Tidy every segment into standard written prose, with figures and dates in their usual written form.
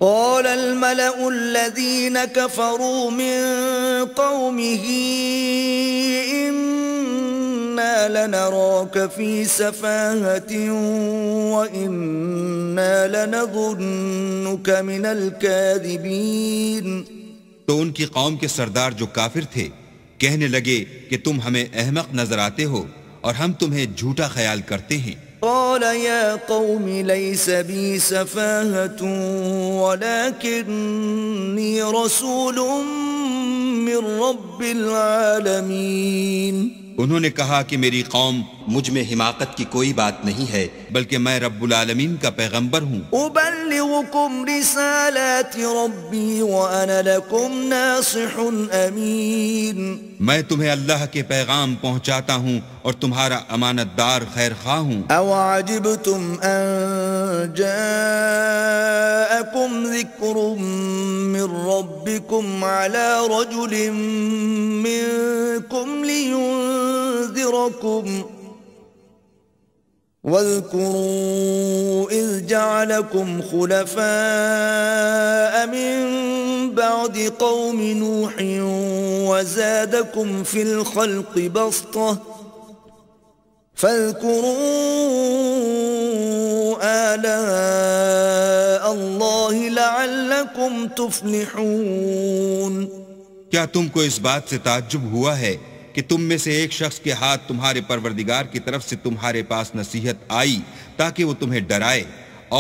قال الملأ الذين كفروا من قومه إنا لنراك في سفاهة وإنا لنظنك من الكاذبين. تو ان کی قوم کے سردار جو کافر تھے کہنے لگے کہ تم ہمیں احمق نظر آتے ہو اور ہم تمہیں جھوٹا خیال کرتے ہیں. قال يا قوم ليس بي سفاهة ولكني رسول من رب العالمين. انہوں نے کہا کہ میری قوم مجھ میں حماقت کی کوئی بات نہیں ہے بلکہ میں رب العالمین کا پیغمبر ہوں. أبلغكم رسالات ربي وأنا لكم ناصح أمين. میں تمہیں اللہ کے پیغام پہنچاتا ہوں اور تمہارا امانت دار خیر خواہ ہوں. أَوَعَجِبْتُمْ أَن جَاءَكُمْ ذِكْرٌ مِّن رَّبِّكُمْ عَلَى رَجُلٍ مِّنكُمْ لِيُنذِرَكُمْ وَاذْكُرُوا إِذْ جَعَلَكُمْ خُلَفَاءَ مِن بَعْدِ قَوْمِ نُوحٍ وَزَادَكُمْ فِي الْخَلْقِ بَسْطَةً فاذكروا آلاء الله لعلكم تفلحون. کیا تم کو اس بات سے تعجب ہوا ہے کہ تم میں سے ایک شخص کے ہاتھ تمہارے پروردگار کی طرف سے تمہارے پاس نصیحت آئی تاکہ وہ تمہیں ڈرائے؟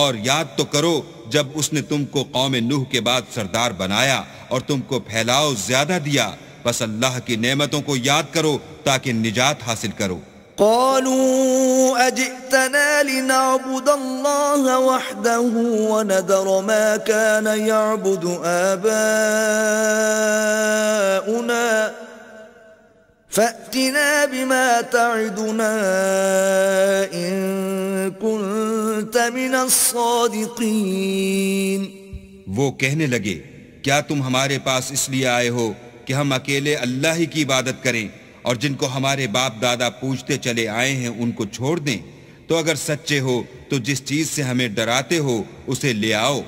اور یاد تو کرو جب اس نے تم کو قوم نوح کے بعد سردار بنایا اور تم کو پھیلاؤ زیادہ دیا. بس اللہ کی نعمتوں کو یاد کرو تاکہ نجات حاصل کرو. قالوا أجئتنا لنعبد الله وحده ونذر ما كان يعبد آباؤنا فأتنا بما تعدنا إن كنت من الصادقين. وہ کہنے لگے کیا تم ہمارے پاس اس لیے آئے ہو کہ ہم اکیلے اللہ ہی کی عبادت کریں اور جن کو ہمارے باپ دادا پوجتے چلے آئے ہیں ان کو چھوڑ دیں؟ تو اگر سچے ہو تو جس چیز سے ہمیں ڈراتے ہو اسے لے آؤ.